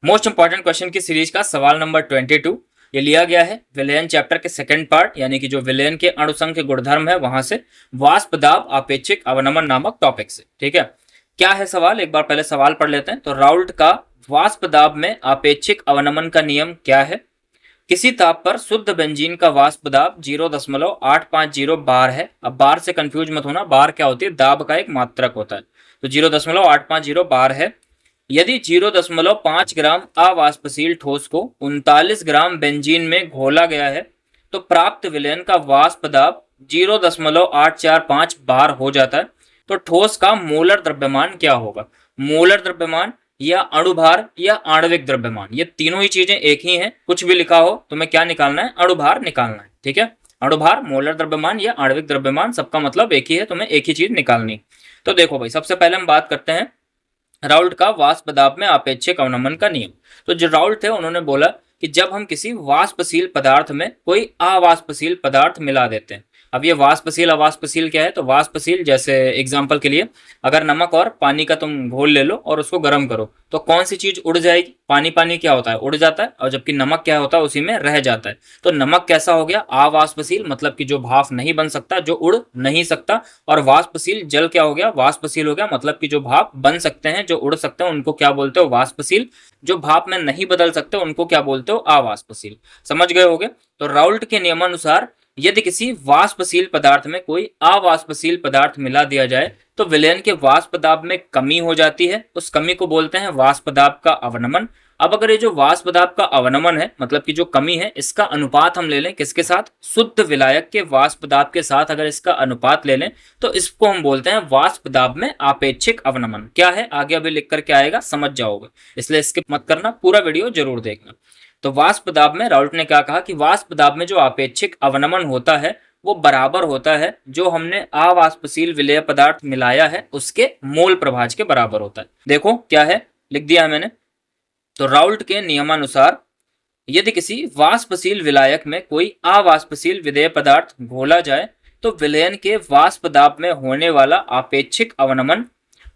Most important question की series का सवाल नंबर 22 ये लिया गया है विलयन चैप्टर के सेकंड पार्ट यानी कि जो विलयन के अणुसंघ गुणधर्म है वहां से वाष्प दाब आपेक्षिक अवनमन नामक टॉपिक से। ठीक है, क्या है सवाल, एक बार पहले सवाल पढ़ लेते हैं। तो राउल्ट का वाष्प दाब में आपेक्षिक अवनमन का नियम क्या है? किसी ताप पर शुद्ध बेंजीन का वाष्प दाब 0.850 बार है। अब बार से कंफ्यूज मत होना, बार क्या होती है? दाब का एक मात्रक होता है। तो 0.850 बार है। यदि 0.5 ग्राम अवाष्पशील ठोस को 39 ग्राम बेंजीन में घोला गया है तो प्राप्त विलयन का वाष्प दाब 0.845 बार हो जाता है। तो ठोस का मोलर द्रव्यमान क्या होगा? मोलर द्रव्यमान या अणुभार या आणविक द्रव्यमान, ये तीनों ही चीजें एक ही हैं। कुछ भी लिखा हो तुम्हें क्या निकालना है? अणुभार निकालना है। ठीक है, अणुभार, मोलर द्रव्यमान या आणविक द्रव्यमान, सबका मतलब एक ही है, तुम्हें एक ही चीज निकालनी। तो देखो भाई, सबसे पहले हम बात करते हैं राउल्ट का वाष्प दाब में आपेक्षिक अवनमन का नियम। तो जो राउल्ट थे उन्होंने बोला कि जब हम किसी वाष्पशील पदार्थ में कोई अवाष्पशील पदार्थ मिला देते हैं। अब ये वाष्पशील अवाष्पशील क्या है? तो वाष्पशील, जैसे एग्जांपल के लिए अगर नमक और पानी का तुम घोल ले लो और उसको गर्म करो तो कौन सी चीज उड़ जाएगी? पानी पानी क्या होता है? उड़ जाता है। और जबकि नमक क्या होता है? उसी में रह जाता है। तो नमक कैसा हो गया? अवाष्पशील, मतलब कि जो भाप नहीं बन सकता, जो उड़ नहीं सकता। और वाष्पशील जल क्या हो गया? वाष्पशील हो गया, मतलब कि जो भाप बन सकते हैं, जो उड़ सकते हैं, उनको क्या बोलते हो? वाष्पशील। जो भाप में नहीं बदल सकते उनको क्या बोलते हो? अवाष्पशील। समझ गए होगे? तो राउल्ट के नियमानुसार यदि किसी वाष्पशील पदार्थ में कोई अवाष्पशील पदार्थ मिला दिया जाए तो विलयन के वाष्प दाब में कमी हो जाती है। उस कमी को बोलते हैं वाष्प दाब का अवनमन। अब अगर ये जो वाष्प दाब का अवनमन है, मतलब कि जो कमी है, इसका अनुपात हम ले लें किसके साथ? शुद्ध विलायक के वाष्प दाब के साथ अगर इसका अनुपात ले लें तो इसको हम बोलते हैं वाष्प दाब में आपेक्षिक अवनमन। क्या है आगे अभी लिख करके आएगा, समझ जाओगे, इसलिए स्किप मत करना, पूरा वीडियो जरूर देखना। तो वाष्प दाब में राउल्ट ने क्या कहा कि वाष्प दाब में जो आपेक्षिक अवनमन होता है वो बराबर होता है जो हमने अवाष्पशील विलेय पदार्थ मिलाया है उसके मोल प्रभाज के बराबर होता है। देखो क्या है, लिख दिया है मैंने। तो राउल्ट के नियमानुसार यदि किसी वाष्पशील विलायक में कोई अवाष्पशील विलेय पदार्थ घोला जाए तो विलयन के वाष्प दाब में होने वाला आपेक्षिक अवनमन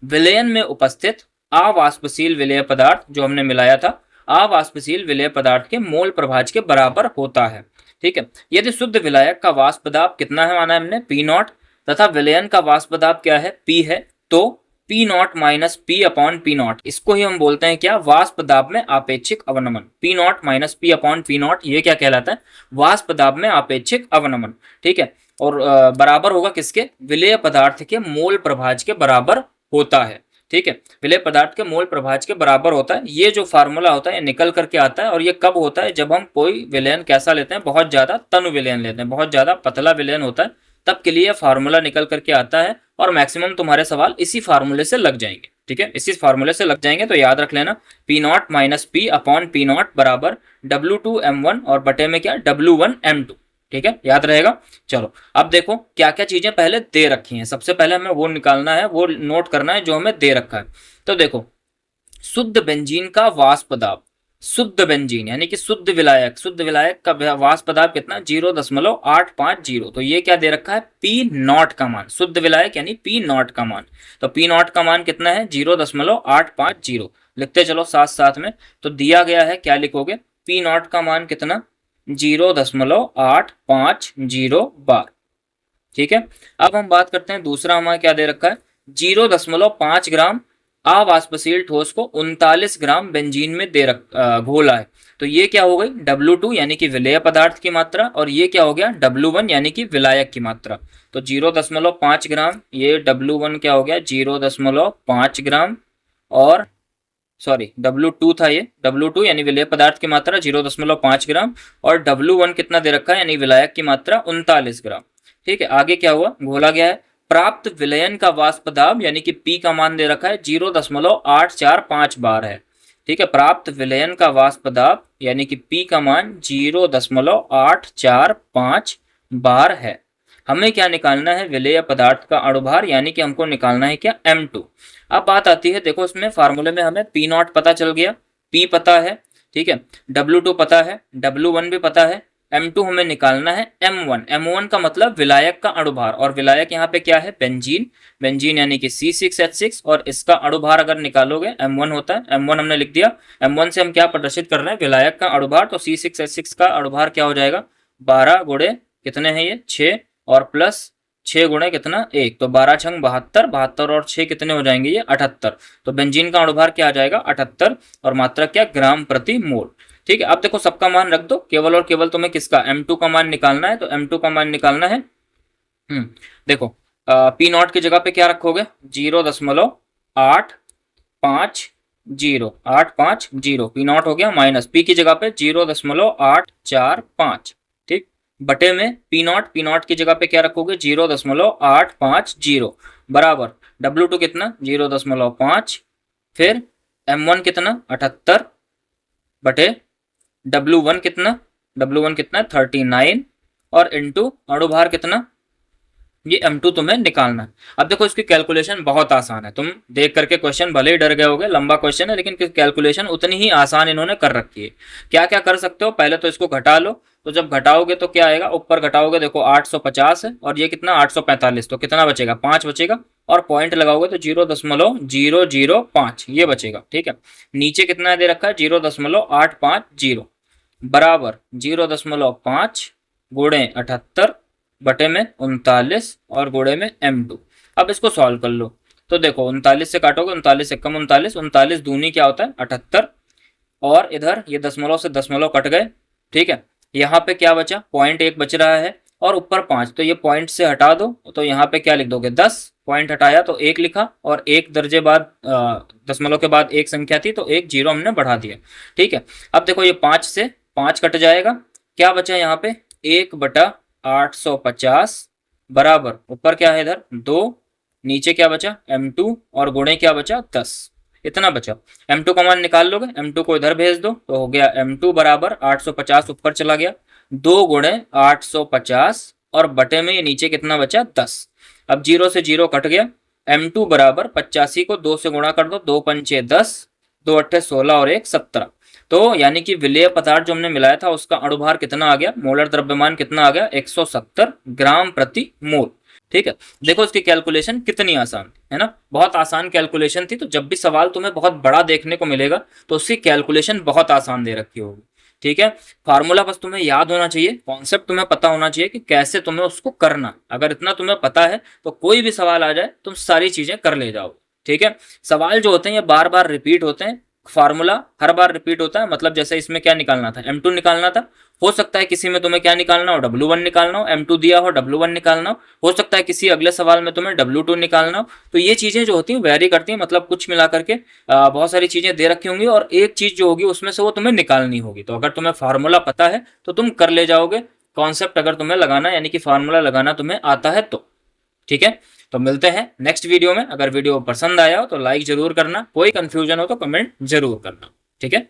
विलयन में उपस्थित अवाष्पशील विलेय पदार्थ जो हमने मिलाया था अवाष्पशील विलेय पदार्थ के मोल प्रभाज के बराबर होता है। ठीक है, यदि शुद्ध विलायक का वाष्प दाब कितना है माना हमने? P0, तथा विलयन का वाष्प दाब क्या है? P है। तो P0 minus P upon P0, इसको ही हम बोलते हैं क्या? वाष्प दाब में आपेक्षिक अवनमन। P0 minus P upon P0, ये क्या कहलाता है? वाष्प दाब में आपेक्षिक अवनमन। ठीक है, और बराबर होगा किसके? विलेय पदार्थ के मोल प्रभाज के बराबर होता है। ठीक है, विलेय पदार्थ के मोल प्रभाज के बराबर होता है। ये जो फार्मूला होता है ये निकल करके आता है। और ये कब होता है? जब हम कोई विलयन कैसा लेते हैं? बहुत ज्यादा तनु विलयन लेते हैं, बहुत ज्यादा पतला विलयन होता है, तब के लिए फार्मूला निकल करके आता है। और मैक्सिमम तुम्हारे सवाल इसी फार्मूले से लग जाएंगे। ठीक है, इसी फार्मूले से लग जाएंगे, तो याद रख लेना P0 minus P upon P0 बराबर W2M1 और बटे में क्या? W1M2। ठीक है, याद रहेगा। चलो अब देखो क्या क्या चीजें पहले दे रखी हैं। सबसे पहले हमें वो निकालना है, वो नोट करना है जो हमें दे रखा है। तो देखो, शुद्ध बेंजीन का वाष्प दाब, शुद्ध बेंजीन यानी कि शुद्ध विलायक का वाष्प दाब कितना? 0.850। तो ये क्या दे रखा है? P0 का मान, शुद्ध विलायक यानी P0 का मान। तो P0 का मान कितना है? 0.850। लिखते चलो साथ साथ में। तो दिया गया है, क्या लिखोगे? P0 का मान कितना? 0.850 बार। ठीक है, अब हम बात करते हैं दूसरा हमारा क्या दे रखा है? 0.5 ग्राम अवाष्पशील ठोस को 39 ग्राम बेंजीन में घोला है। तो ये क्या हो गई? W2 यानी कि विलेय पदार्थ की मात्रा, और ये क्या हो गया? W1 यानी कि विलायक की मात्रा। तो 0.5 ग्राम, ये W1 क्या हो गया? 0.5 ग्राम, और सॉरी W2 था, ये W2 यानी विलेय पदार्थ की मात्रा 0.5 ग्राम, और W1 कितना दे रखा है यानी विलायक की मात्रा 39 ग्राम। ठीक है, आगे क्या हुआ? घोला गया है। प्राप्त विलयन का वाष्प दाब यानी कि P का मान दे रखा है 0.845 बार है। ठीक है, प्राप्त विलयन का वाष्प दाब यानी कि P का मान 0.845 बार है। हमें क्या निकालना है? विलेय पदार्थ का अणुभार, यानी कि हमको निकालना है क्या? M2। अब बात आती है, देखो इसमें फार्मूले में हमें P0 पता चल गया, P पता है, ठीक है, W2 पता है, W1 भी पता है, M2 हमें निकालना है M1। M1 का मतलब विलायक का अणुभार, और विलायक यहाँ पे क्या है, बेंजीन। बेंजीन यानी कि C6H6, और इसका अणुभार अगर निकालोगे M1 होता है। M1 हमने लिख दिया। M1 से हम क्या प्रदर्शित कर रहे हैं, विलायक का अणुभार। तो C6H6 का अणुभार क्या हो जाएगा, 12 गुणे कितने हैं ये 6, और प्लस 6 गुणे कितना 1, तो 12 छंग 72, 72 और 6 कितने हो जाएंगे ये 78। तो बेंजीन का अणुभार क्या आ जाएगा 78, और मात्रा क्या ग्राम प्रति मोल। ठीक है, अब देखो सबका मान रख दो, केवल और केवल तुम्हें किसका M2 का मान निकालना है। तो M2 का मान निकालना है, देखो P नॉट की जगह पे क्या रखोगे 0.850 P नॉट हो गया, माइनस P की जगह पे 0.845, ठीक, बटे में P नॉट की जगह पे क्या रखोगे 0.850 बराबर W2 कितना 0.5, फिर M1 कितना 78 बटे W1 कितना 39, और इनटू अणुभार कितना, ये M2 तुम्हें निकालना है। अब देखो इसकी कैलकुलेशन बहुत आसान है, तुम देख करके क्वेश्चन भले ही डर गए होगे, लंबा क्वेश्चन है, लेकिन कैलकुलेशन उतनी ही आसान इन्होंने कर रखी है। क्या क्या कर सकते हो, पहले तो इसको घटा लो। तो जब घटाओगे तो क्या आएगा, ऊपर घटाओगे देखो 850 है, और ये कितना 845, तो कितना बचेगा 5 बचेगा, और पॉइंट लगाओगे तो 0.005 ये बचेगा। ठीक है, नीचे कितना दे रखा है 0.850 बराबर 0.5 गुणे 78 बटे में 39 और गुणे में M2। अब इसको सॉल्व कर लो, तो देखो 39 से काटोगे 39 से कम 39, 39 दूनी क्या होता है 78, और इधर ये दशमलव से दशमलव कट गए। ठीक है, यहाँ पे क्या बचा 0.1 बच रहा है, और ऊपर 5, तो ये पॉइंट से हटा दो, तो यहाँ पे क्या लिख दोगे 10, पॉइंट हटाया तो 1 लिखा, और 1 दर्जे बाद दशमलव के बाद 1 संख्या थी तो 1 जीरो हमने बढ़ा दिया। ठीक है, अब देखो ये 5 से 5 कट जाएगा, क्या बचा यहाँ पे 1/850 बराबर ऊपर क्या है इधर 2, नीचे क्या बचा M2, और गुणे क्या बचा 10, इतना बचा। M2 का मान निकाल लोगे, M2 को इधर भेज दो, तो हो गया M2 बराबर 850 ऊपर चला गया 2 गुणे 850, और बटे में ये नीचे कितना बचा 10। अब 0 से 0 कट गया, M2 बराबर 85 को 2 से गुणा कर दो, 2 पंचे 10, 2 अट्ठे 16 और 1 17। तो यानी कि विलेय पदार्थ जो हमने मिलाया था उसका अणुभार कितना आ गया, मोलर द्रव्यमान कितना आ गया 170 ग्राम प्रति मोल। ठीक है, देखो इसकी कैलकुलेशन कितनी आसान है ना, बहुत आसान कैलकुलेशन थी। तो जब भी सवाल तुम्हें बहुत बड़ा देखने को मिलेगा तो उसकी कैलकुलेशन बहुत आसान दे रखी होगी। ठीक है, फार्मूला बस तुम्हें याद होना चाहिए, कॉन्सेप्ट तुम्हें पता होना चाहिए कि कैसे तुम्हें उसको करना। अगर इतना तुम्हें पता है तो कोई भी सवाल आ जाए तुम सारी चीजें कर ले जाओ। ठीक है, सवाल जो होते हैं ये बार बार रिपीट होते हैं, फार्मूला हर बार रिपीट होता है। मतलब जैसे इसमें क्या निकालना था M2 निकालना था, हो सकता है किसी में तुम्हें क्या निकालना हो W1 निकालना हो, M2 दिया हो W1 निकालना हो सकता है किसी अगले सवाल में तुम्हें W2 निकालना हो। तो ये चीजें जो होती हैं वेरी करती हैं, मतलब कुछ मिला करके बहुत सारी चीजें दे रखी होंगी, और एक चीज जो होगी उसमें से वो तुम्हें निकालनी होगी। तो अगर तुम्हें फार्मूला पता है तो तुम कर ले जाओगे, कॉन्सेप्ट अगर तुम्हें लगाना यानी कि फार्मूला लगाना तुम्हें आता है तो। ठीक है, तो मिलते हैं नेक्स्ट वीडियो में। अगर वीडियो पसंद आया हो तो लाइक जरूर करना, कोई कंफ्यूजन हो तो कमेंट जरूर करना। ठीक है।